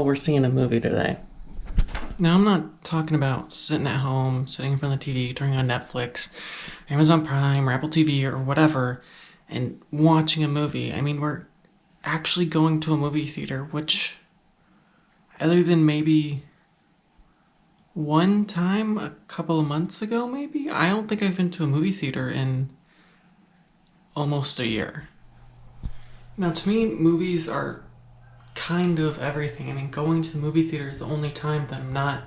well, we're seeing a movie today. Now, I'm not talking about sitting at home, sitting in front of the TV, turning on Netflix, Amazon Prime, or Apple TV, or whatever, and watching a movie. I mean, we're actually going to a movie theater, which, other than maybe one time a couple of months ago, maybe, I don't think I've been to a movie theater in almost a year. Now, to me, movies are kind of everything. I mean, going to the movie theater is the only time that I'm not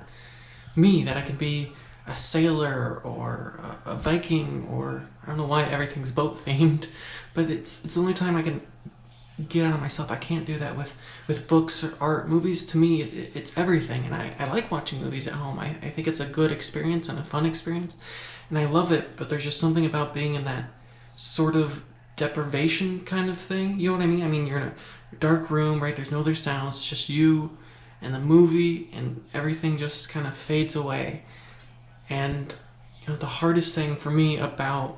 me, that I could be a sailor or a Viking, or I don't know why everything's boat themed, but it's the only time I can get out of myself. I can't do that with books or art. Movies, to me, it's everything, and I like watching movies at home. I think it's a good experience and a fun experience, and I love it, but there's just something about being in that sort of deprivation kind of thing. You know what I mean? I mean, you're in a dark room, right? There's no other sounds. It's just you and the movie, and everything just kind of fades away. And the hardest thing for me about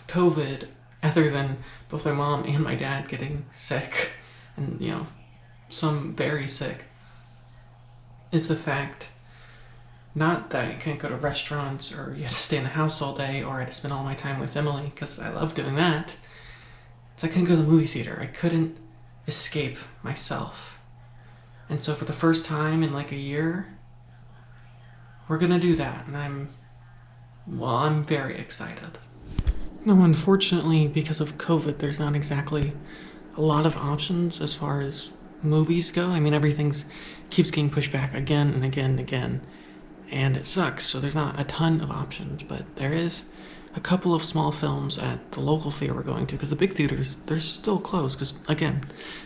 COVID, other than both my mom and my dad getting sick, and some very sick, is the fact not that I can't go to restaurants, or you have to stay in the house all day, or I had to spend all my time with Emily, because I love doing that. It's I couldn't go to the movie theater. I couldn't escape myself. And so for the first time in like a year, we're gonna do that, and I'm very excited. No, unfortunately, because of COVID, there's not exactly a lot of options as far as movies go. I mean, everything's keeps getting pushed back again and again and again, and it sucks. So there's not a ton of options, but there is a couple of small films at the local theater we're going to, because the big theaters, they're still closed, because again,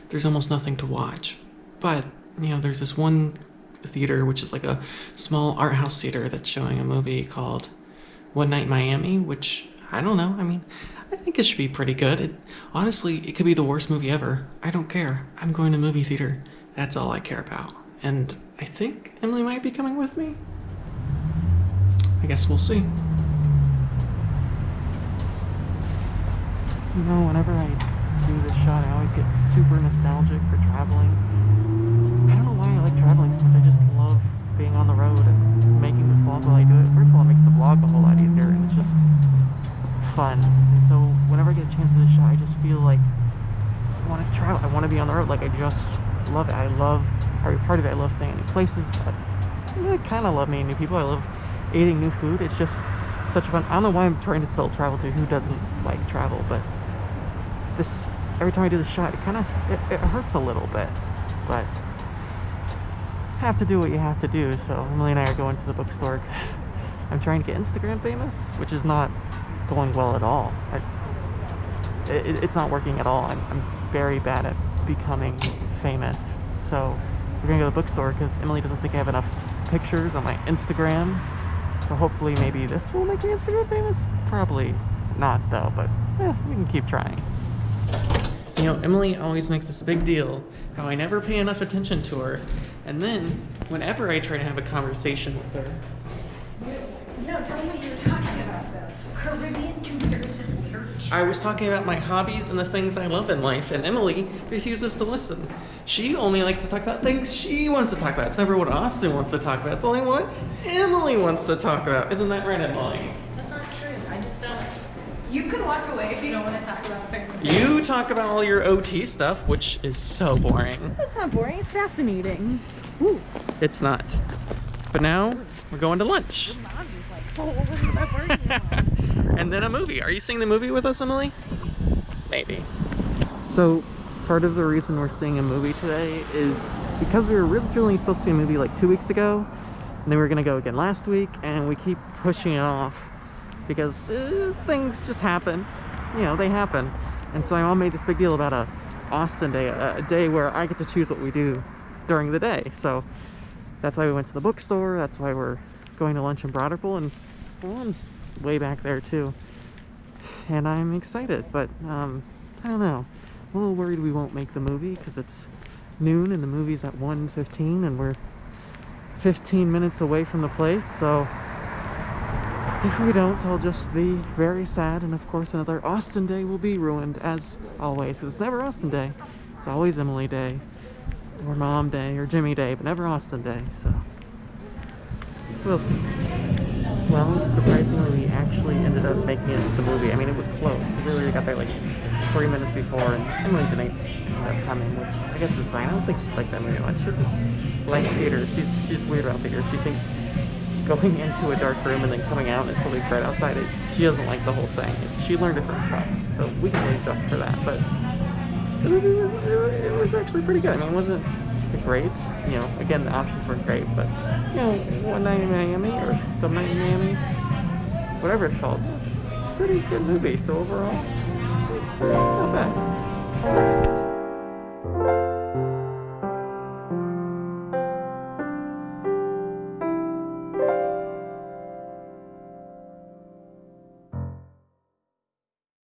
there's almost nothing to watch. But there's this one theater, which is like a small art house theater, that's showing a movie called One Night in Miami, which, I don't know, I mean, I think it should be pretty good. Honestly, it could be the worst movie ever. I don't care. I'm going to movie theater. That's all I care about. And I think Emily might be coming with me. I guess we'll see. Whenever I do this shot, I always get super nostalgic for traveling. I don't know why I like traveling so much. I just love being on the road and making this vlog while I do it. First of all, it makes the vlog a whole lot easier, and it's just fun. And so whenever I get a chance to do this shot, I just feel like I want to travel. I want to be on the road. Like, I just love it. I love every part of it. I love staying in new places. I kind of love meeting new people. I love eating new food. It's just such fun. I don't know why I'm trying to sell travel to who doesn't like travel, but every time I do the shot, it hurts a little bit, but have to do what you have to do. So Emily and I are going to the bookstore because I'm trying to get Instagram famous, which is not going well at all. It's not working at all. I'm very bad at becoming famous. So we're gonna go to the bookstore because Emily doesn't think I have enough pictures on my Instagram. So hopefully maybe this will make me Instagram famous. Probably not though, but we can keep trying. Emily always makes this big deal how I never pay enough attention to her, and then whenever I try to have a conversation with her... No, tell me what you were talking about, though. Caribbean comparative literature. I was talking about my hobbies and the things I love in life, and Emily refuses to listen. She only likes to talk about things she wants to talk about. It's never what Austin wants to talk about. It's only what Emily wants to talk about. Isn't that right, Emily? That's not true. I just don't... You can walk away if you don't want to talk about certain things. You talk about all your OT stuff, which is so boring. That's not boring. It's fascinating. Woo. It's not. But now, we're going to lunch. Your mom is like, oh, what was that working? And then a movie. Are you seeing the movie with us, Emily? Maybe. So, part of the reason we're seeing a movie today is because we were originally supposed to see a movie like 2 weeks ago, and then we were going to go again last week, and we keep pushing it off because things just happen. They happen. And so my mom made this big deal about a Austin day, a day where I get to choose what we do during the day. So that's why we went to the bookstore. That's why we're going to lunch in Broad Ripple, and my mom's way back there too. And I'm excited, but I don't know. I'm a little worried we won't make the movie because it's noon and the movie's at 1:15 and we're 15 minutes away from the place. So if we don't, I'll just be very sad, and of course another Austin day will be ruined, as always, because it's never Austin day. It's always Emily day. or Mom Day, or Jimmy Day, but never Austin Day, so we'll see. Well, surprisingly, we actually ended up making it to the movie. I mean, it was close. We literally got there like 3 minutes before, and Emily didn't end up coming, which I guess is fine. I don't think she liked that movie much. She just likes theater. She's weird about theater. She thinks going into a dark room and then coming out and it's totally bright outside, she doesn't like the whole thing. She learned it from Chuck, so we can really Chuck for that. But the movie was actually pretty good. I mean, it wasn't great. You know, again, the options weren't great, but you know, One Night in Miami or Some Night in Miami, whatever it's called, pretty good movie. So overall, not bad.